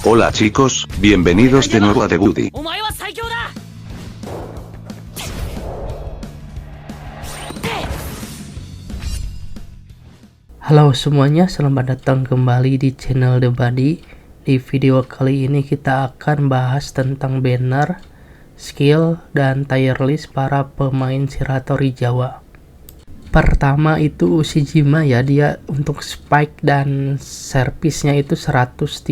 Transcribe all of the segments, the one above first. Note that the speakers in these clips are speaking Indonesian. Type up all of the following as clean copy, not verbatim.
Hola chicos, bienvenidos de nuevo a The Woody. Halo semuanya, selamat datang kembali di channel The Buddy. Di video kali ini kita akan bahas tentang banner, skill, dan tier list para pemain Shiratori Jawa. Pertama itu Ushijima ya, dia untuk spike dan servisnya itu 136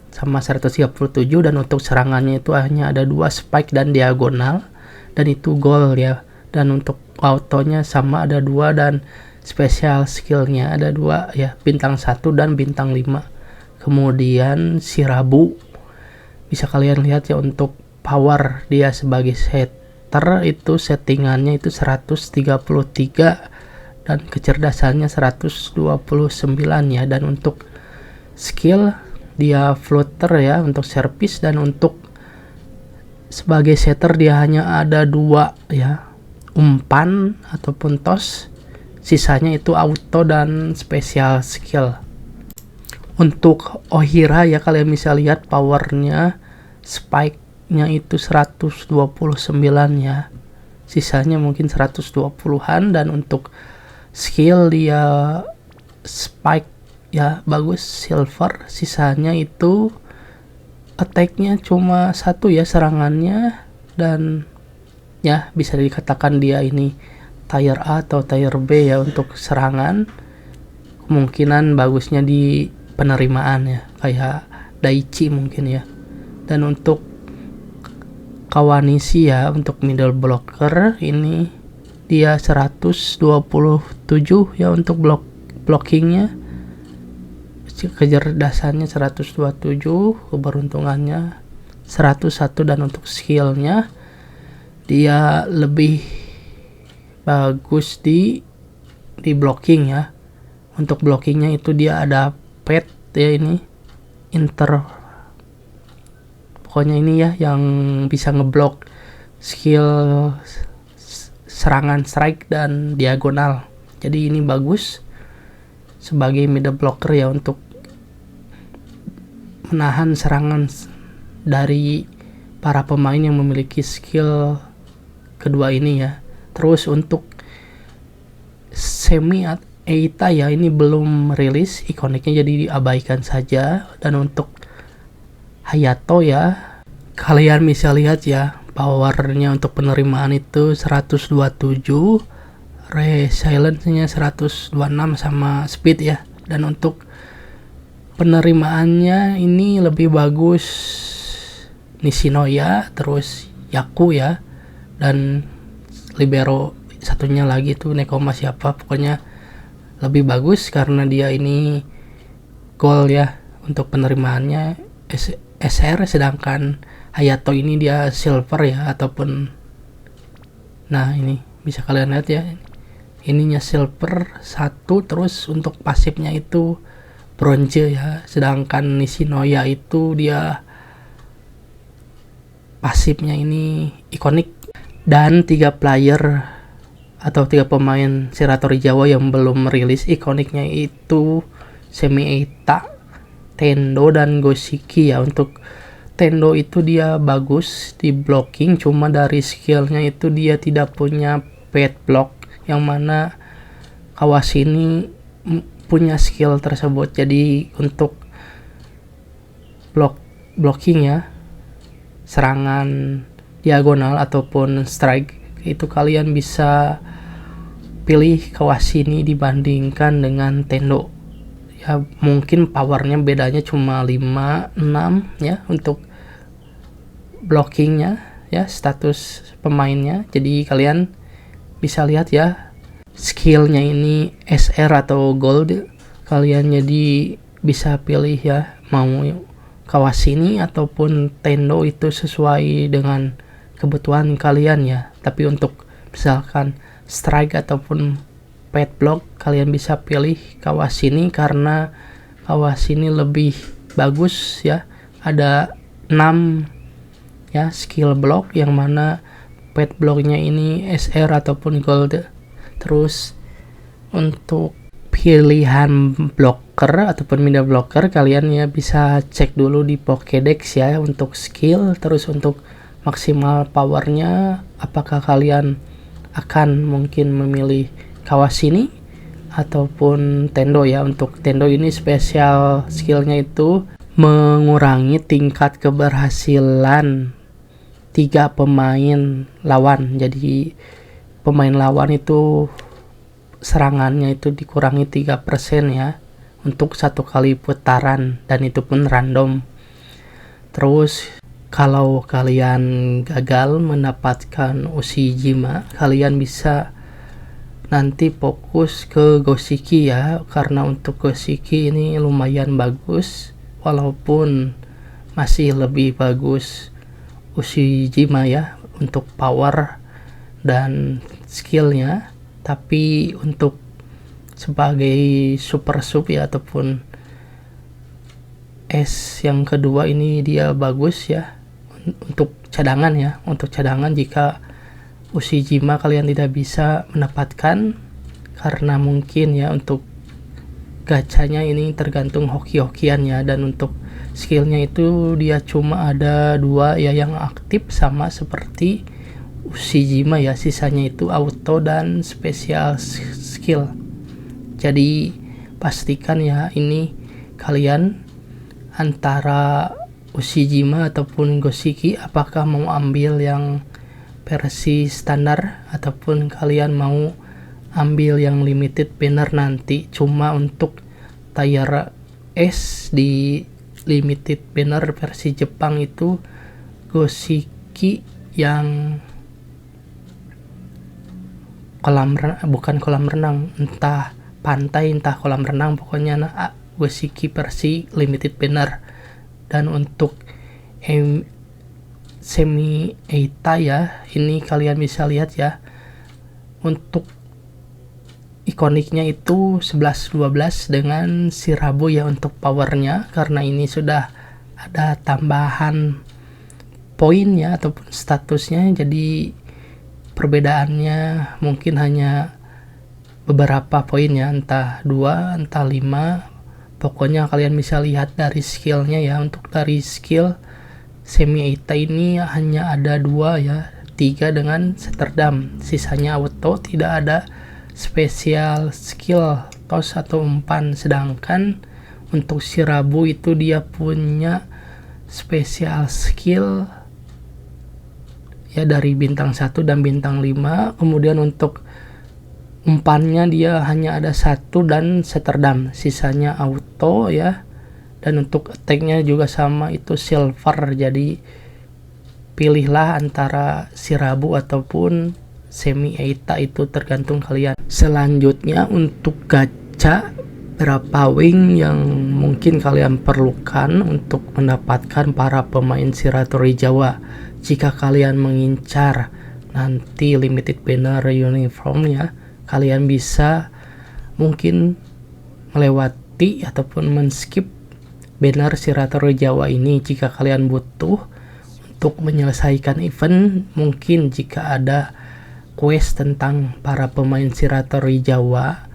sama 137, dan untuk serangannya itu hanya ada 2 spike dan diagonal, dan itu gol ya. Dan untuk autonya sama ada 2, dan special skillnya ada 2 ya, bintang 1 dan bintang 5. Kemudian Shirabu, bisa kalian lihat ya, untuk power dia sebagai setter itu settingannya itu 133 dan kecerdasannya 129 ya. Dan untuk skill dia floater ya untuk service, dan untuk sebagai setter dia hanya ada 2 ya, umpan ataupun toss, sisanya itu auto dan special skill. Untuk Ohira ya, kalian bisa lihat powernya, spike-nya itu 129 ya, sisanya mungkin 120-an. Dan untuk skill dia spike ya bagus silver, sisanya itu attack-nya cuma 1 ya, serangannya. Dan ya bisa dikatakan dia ini tier A atau tier B ya. Untuk serangan kemungkinan bagusnya di penerimaan ya, kayak Daichi mungkin ya. Dan untuk Kawanishi ya, untuk middle blocker ini dia 127 ya untuk blockingnya, kecerdasannya 127, keberuntungannya 101, dan untuk skillnya dia lebih bagus di blocking ya. Untuk blockingnya itu dia ada pet ya, ini pokoknya ini ya yang bisa ngeblok skill serangan strike dan diagonal. Jadi ini bagus sebagai middle blocker ya, untuk menahan serangan dari para pemain yang memiliki skill kedua ini ya. Terus untuk Semi Eita ya, ini belum rilis ikoniknya, jadi diabaikan saja. Dan untuk Hayato ya, kalian bisa lihat ya, powernya untuk penerimaan itu 127, resilience-nya 126 sama speed ya. Dan untuk penerimaannya ini lebih bagus Nishinoya, terus Yaku ya, dan libero satunya lagi tuh Nekoma siapa, pokoknya lebih bagus karena dia ini gold ya untuk penerimaannya SR, sedangkan Hayato ini dia silver ya, ataupun nah ini bisa kalian lihat ya, ininya silver 1, terus untuk pasifnya itu bronze ya. Sedangkan Nishinoya itu dia pasifnya ini ikonik. Dan 3 player atau 3 pemain Shiratori Jawa yang belum rilis ikoniknya itu Semi Eita, Tendo, dan Goshiki ya. Untuk Tendo itu dia bagus di blocking, cuma dari skillnya itu dia tidak punya pet block, yang mana Kawashini punya skill tersebut. Jadi untuk blocking ya, serangan diagonal ataupun strike itu kalian bisa pilih Kawashini dibandingkan dengan Tendo ya. Mungkin powernya bedanya cuma 5-6 ya untuk blockingnya ya, status pemainnya. Jadi kalian bisa lihat ya, skillnya ini SR atau gold, kalian jadi bisa pilih ya, mau Kawashini ataupun Tendo, itu sesuai dengan kebutuhan kalian ya. Tapi untuk misalkan strike ataupun pet block, kalian bisa pilih Kawashini karena Kawashini lebih bagus ya, ada 6 ya skill block, yang mana pet blocknya ini SR ataupun gold. Terus untuk pilihan blocker ataupun media blocker, kalian ya bisa cek dulu di Pokédex ya untuk skill. Terus untuk maksimal powernya, apakah kalian akan mungkin memilih Kawashini ataupun Tendo ya. Untuk Tendo ini spesial skillnya itu mengurangi tingkat keberhasilan 3 pemain lawan. Jadi pemain lawan itu serangannya itu dikurangi 3% ya untuk 1 kali putaran, dan itu pun random. Terus kalau kalian gagal mendapatkan Ushijima, kalian bisa nanti fokus ke Goshiki ya, karena untuk Goshiki ini lumayan bagus, walaupun masih lebih bagus Ushijima ya untuk power dan skillnya. Tapi untuk sebagai super sub ya ataupun S yang kedua ini dia bagus ya untuk cadangan ya. Untuk cadangan jika Ushijima kalian tidak bisa mendapatkan, karena mungkin ya untuk gacanya ini tergantung hoki-hokian ya. Dan untuk skillnya itu dia cuma ada 2 ya yang aktif, sama seperti Ushijima ya, sisanya itu auto dan spesial skill. Jadi pastikan ya ini kalian antara Ushijima ataupun Goshiki, apakah mau ambil yang versi standar ataupun kalian mau ambil yang limited banner nanti. Cuma untuk tier S di limited banner versi Jepang itu Goshiki yang bukan kolam renang, entah pantai entah kolam renang, pokoknya Goshiki versi limited banner. Dan untuk semi Eita ya, ini kalian bisa lihat ya, untuk ikoniknya itu 11-12 dengan Shirabo ya untuk powernya, karena ini sudah ada tambahan poinnya ataupun statusnya. Jadi perbedaannya mungkin hanya beberapa poin ya, entah 2 entah 5, pokoknya kalian bisa lihat dari skillnya ya. Untuk dari skill semi Eita ini hanya ada 2 ya, 3 dengan Seterdam, sisanya auto, tidak ada spesial skill tos atau umpan. Sedangkan untuk Shirabo itu dia punya spesial skill ya dari bintang 1 dan bintang 5. Kemudian untuk umpannya dia hanya ada 1 dan Seterdam, sisanya auto ya. Dan untuk attack-nya juga sama, itu silver. Jadi pilihlah antara Shirabo ataupun semi Eita, itu tergantung kalian. Selanjutnya untuk gacha, berapa wing yang mungkin kalian perlukan untuk mendapatkan para pemain Shiratori Jawa. Jika kalian mengincar nanti limited banner uniform ya, kalian bisa mungkin melewati ataupun men-skip banner Shiratori Jawa ini jika kalian butuh untuk menyelesaikan event. Mungkin jika ada quest tentang para pemain Shiratori Jawa,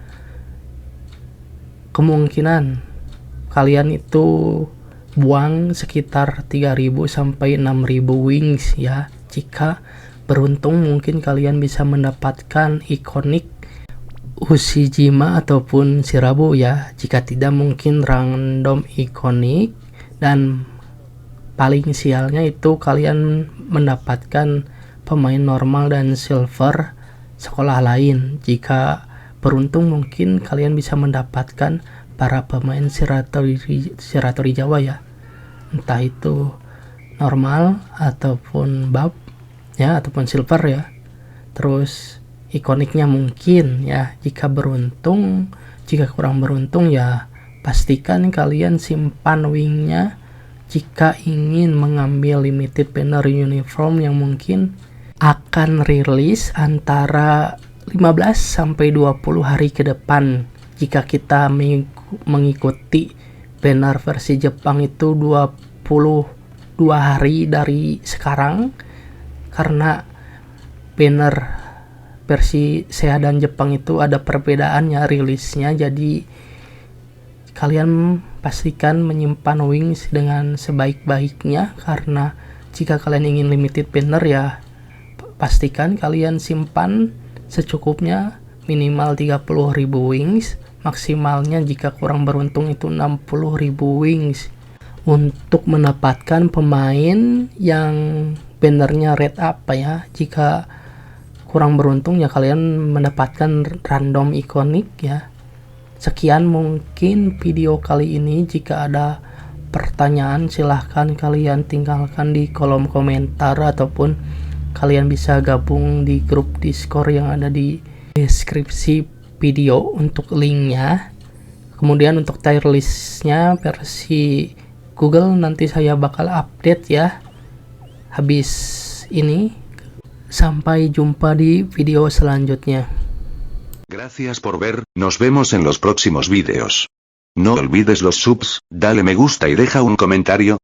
kemungkinan kalian itu buang sekitar 3000 sampai 6000 wings ya. Jika beruntung mungkin kalian bisa mendapatkan ikonik Ushijima ataupun Shirabo ya. Jika tidak mungkin random ikonik, dan paling sialnya itu kalian mendapatkan pemain normal dan silver sekolah lain. Jika beruntung mungkin kalian bisa mendapatkan para pemain Shiratori Jawa ya, entah itu normal ataupun buff ya, ataupun silver ya. Terus ikoniknya mungkin ya, jika beruntung. Jika kurang beruntung ya pastikan kalian simpan wingnya jika ingin mengambil limited banner uniform yang mungkin akan rilis antara 15 sampai 20 hari ke depan. Jika kita mengikuti banner versi Jepang itu 22 hari dari sekarang, karena banner versi SEA dan Jepang itu ada perbedaannya rilisnya, jadi kalian pastikan menyimpan Wings dengan sebaik-baiknya, karena jika kalian ingin limited banner ya pastikan kalian simpan secukupnya, minimal 30.000 Wings, maksimalnya jika kurang beruntung itu 60.000 Wings untuk mendapatkan pemain yang bannernya red apa ya. Jika kurang beruntung ya kalian mendapatkan random ikonik ya. Sekian mungkin video kali ini. Jika ada pertanyaan silahkan kalian tinggalkan di kolom komentar, ataupun kalian bisa gabung di grup Discord yang ada di deskripsi video untuk linknya. Kemudian untuk tier listnya versi Google nanti saya bakal update ya habis ini. Sampai jumpa di video selanjutnya. Gracias por ver, nos vemos en los próximos vídeos. No olvides los subs, dale me gusta y deja un comentario,